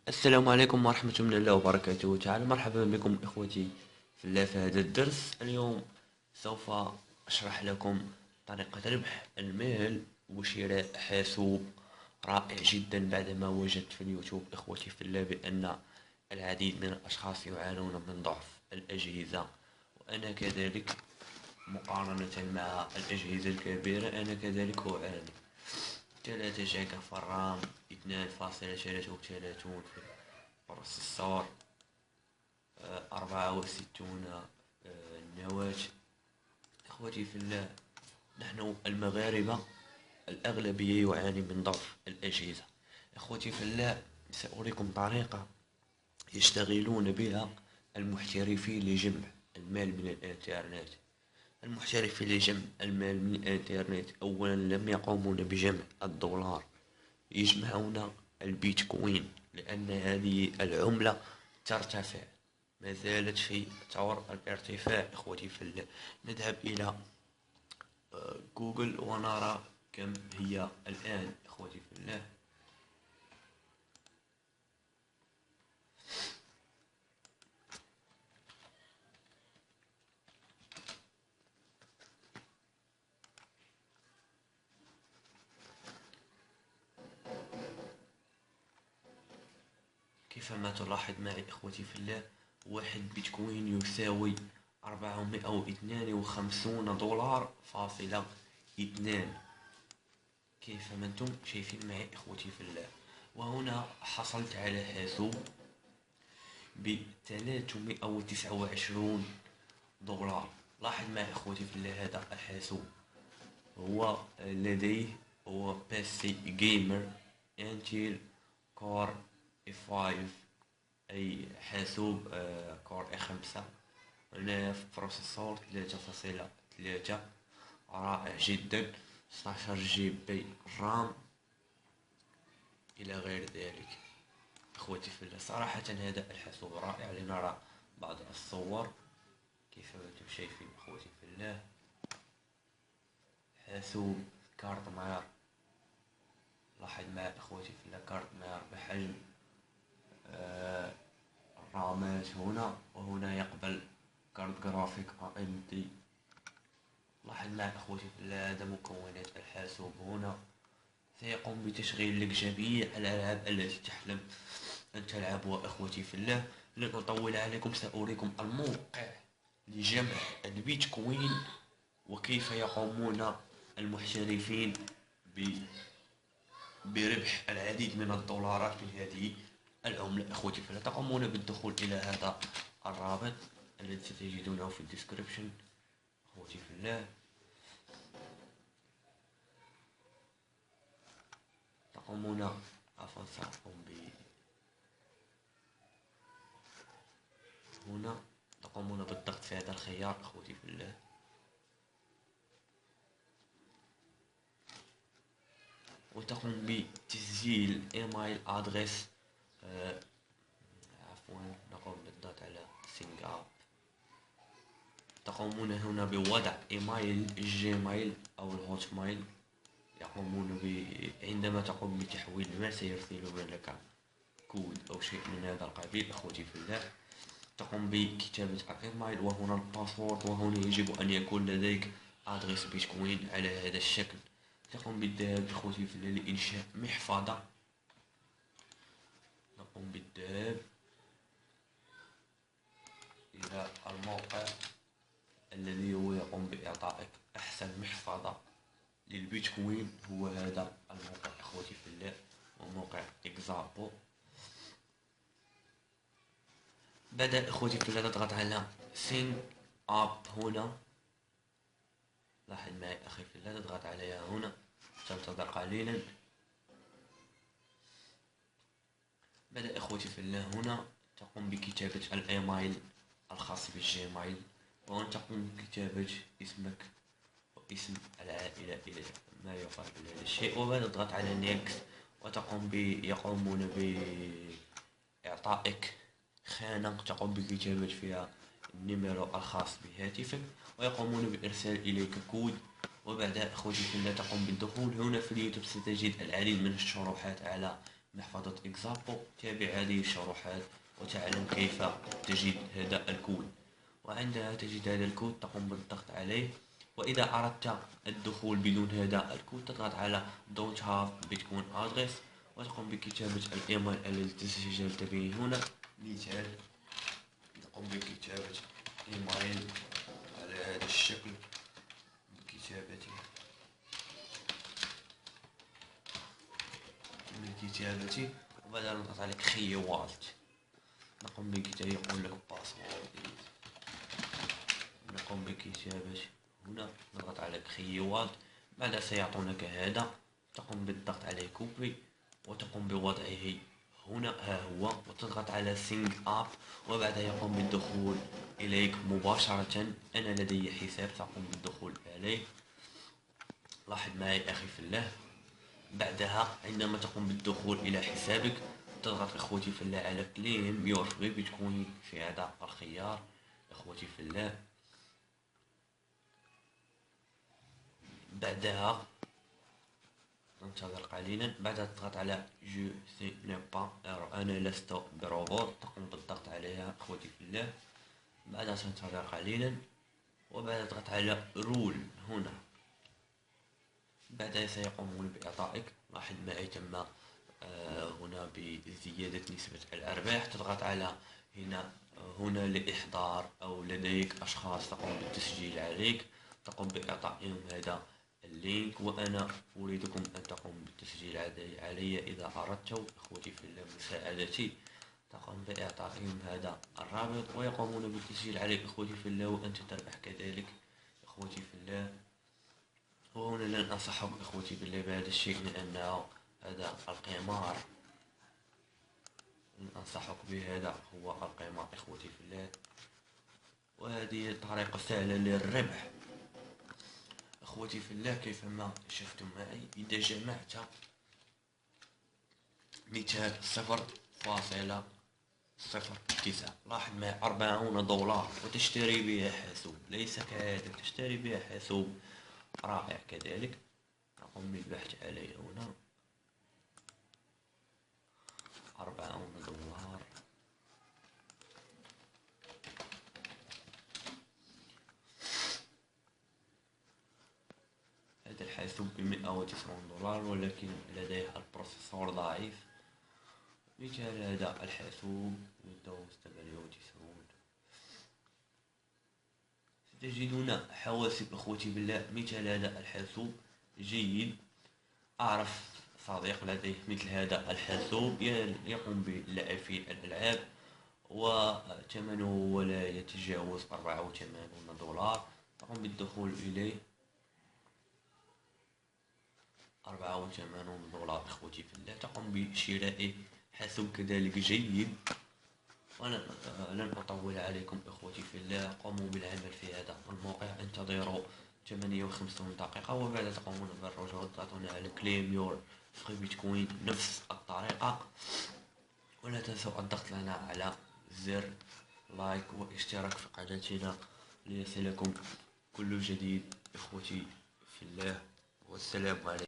السلام عليكم ورحمة من الله وبركاته تعالى مرحبا بكم إخوتي في الله. في هذا الدرس اليوم سوف أشرح لكم طريقة ربح المال وشراء حاسوب رائع جدا، بعدما وجدت في اليوتيوب إخوتي في الله بأن العديد من الأشخاص يعانون من ضعف الأجهزة، وأنا كذلك مقارنة مع الأجهزة الكبيرة أنا كذلك أعاني. 3 جيجا في الرام، 2.33 في البروسيسور، 64 النواة. إخوتي في الله، نحن المغاربة الأغلبية يعاني من ضعف الأجهزة. إخوتي في الله، سأريكم طريقة يشتغلون بها المحترفين لجمع المال من الإنترنت. المحترفين لجمع المال من الإنترنت أولا لم يقومون بجمع الدولار، يجمعون البيتكوين، لأن هذه العملة ترتفع، ما زالت في طور الارتفاع. إخوتي في الله، نذهب إلى جوجل ونرى كم هي الآن. إخوتي في الله، كيفما تلاحظ معي إخوتي في الله، 1 بيتكوين يساوي 452 دولار فاصلة 2. كيفما انتم شايفين معي إخوتي في الله. وهنا حصلت على حاسوب ب329 دولار. لاحظ معي إخوتي في الله، هذا الحاسوب هو لديه هو بيسي جيمر انتيل كور اي 5، اي حاسوب كور اي 5. هنا في بروسيسور 3.3 رائع جدا، 16 جي بي رام الى غير ذلك. اخوتي في الله، صراحة هذا الحاسوب رائع. لنرى بعض الصور كيف انتم شايفين اخوتي في الله. حاسوب كارت ماير، لاحظ معي اخوتي في الله، كارت ماير بحجم الرامات هنا، وهنا يقبل كارت جرافيك ام دي. لاحظ معي اخوتي في الله، هذا مكونات الحاسوب. هنا سيقوم بتشغيل لك جميع الالعاب التي تحلم ان تلعبها. اخوتي في الله، لن اطول عليكم، ساريكم الموقع لجمع البيتكوين وكيف يقومون المحترفين بربح العديد من الدولارات من هذه العملة. أخوتي، فلا تقومون بالدخول إلى هذا الرابط الذي ستجدونه في الديسكريبشن. أخوتي في الله، تقومون عفوا سأقوم هنا تقومون بالضغط في هذا الخيار. أخوتي في الله، وتقوم بتسجيل ايميل ادريس، عفوا نقوم بالضغط على سينج اب. تقومون هنا بوضع ايميل الجيميل او الهوت ميل. عندما تقوم بتحويل ما سيرسلون لك كود او شيء من هذا القبيل. اخوتي في الله، تقوم بكتابة الايميل وهنا الباسورد، وهنا يجب ان يكون لديك ادريس بيتكوين على هذا الشكل. تقوم بالذهاب اخوتي في الله لانشاء محفظة. نقوم بالذهاب الى الموقع الذي هو يقوم باعطائك احسن محفظة للبيتكوين، هو هذا الموقع. اخوتي في الله، وموقع اكزابو. بدأ اخوتي في الله تضغط على سين اب هنا. لاحظ معي اخي في الله، تضغط عليها هنا، تنتظر قليلا. بدأ اخوتي في الله، هنا تقوم بكتابة الايميل الخاص بالجيميل، وهنا تقوم بكتابة اسمك واسم العائلة إلى ما يقابل هذا الشيء، وبعد تضغط على نيكست، وتقوم يقومون بإعطائك خانة تقوم بكتابة فيها النمر الخاص بهاتفك، ويقومون بإرسال إليك كود. وبعدها أخوتي في الله، تقوم بالدخول هنا في اليوتيوب. ستجد العديد من الشروحات على محفظة إكزامبو. تابع هذه الشروحات وتعلم كيف تجد هذا الكود، وعندما تجد هذا الكود تقوم بالضغط عليه. وإذا أردت الدخول بدون هذا الكود تضغط على don't have bitcoin address وتقوم بكتابة الإيميل الذي تسجلت به هنا. مثال، تقوم بكتابة إيميل على هذا الشكل بكتابته وبعدها نضغط على كريي والت. نقوم بكتابة، يقول لك باسورد، نقوم بكتابة هنا، نضغط على كريي والت. بعدها سيعطونك هذا، تقوم بالضغط عليه كوبي وتقوم بوضعه هنا، ها هو، وتضغط على سينج اب وبعدها يقوم بالدخول إليك مباشرة. أنا لدي حساب تقوم بالدخول عليه. لاحظ معي أخي في الله. بعدها عندما تقوم بالدخول إلى حسابك تضغط إخوتي في الله على كليم يور فري بتكون في هذا الخيار. إخوتي في الله، بعدها ننتظر قليلا. بعدها تضغط على جو سي ني با، أنا لست بروبوت، تقوم بالضغط عليها إخوتي في الله. بعدها تنتظر قليلا وبعدها تضغط على رول هنا. بعدها سيقومون بإعطائك، لاحظ معي، تم هنا بزيادة نسبة الأرباح. تضغط على هنا لإحضار أو لديك أشخاص تقوم بالتسجيل عليك، تقوم بإعطائهم هذا اللينك، وأنا أريدكم أن تقوم بالتسجيل علي إذا أردت إخوتي في الله مساعدتي. تقوم بإعطائهم هذا الرابط ويقومون بالتسجيل عليك إخوتي في الله، وأنت تربح كذلك إخوتي في الله. وهنا لن أنصحكم إخوتي بالله بهذا الشيء لأنه هذا القمار، لن أنصحك بهذا، هو القمار إخوتي في الله. وهذه طريقة سهلة للربح إخوتي في الله. كيفما شفتم معي، إذا جمعت مثال 0.09، لاحظ معي 40 دولار وتشتري بها حاسوب، ليس كهذا، تشتري بها حاسوب رائع كذلك. نقوم بالبحث عليه هنا، 40 دولار. هذا الحاسوب ب190 دولار ولكن لديه البروسيسور ضعيف. مثال هذا الحاسوب ويندوز 98. ستجدون حواسب إخوتي بالله. مثال هذا الحاسوب جيد. أعرف صديق لديه مثل هذا الحاسوب يقوم باللعب في الألعاب وثمنه ولا يتجاوز 84 دولار. تقوم بالدخول إليه، 84 دولار إخوتي في الله. تقوم بشراء حاسوب كذلك جيد. ولن أطول عليكم إخوتي في الله، قوموا بالعمل في هذا الموقع، انتظروا 58 دقيقة وبعد تقومون بالرجوع تضغطون على كليم يور فري بيتكوين نفس الطريقة. ولا تنسوا الضغط لنا على زر لايك واشتراك في قناتنا ليصلكم كل جديد إخوتي في الله، والسلام عليكم.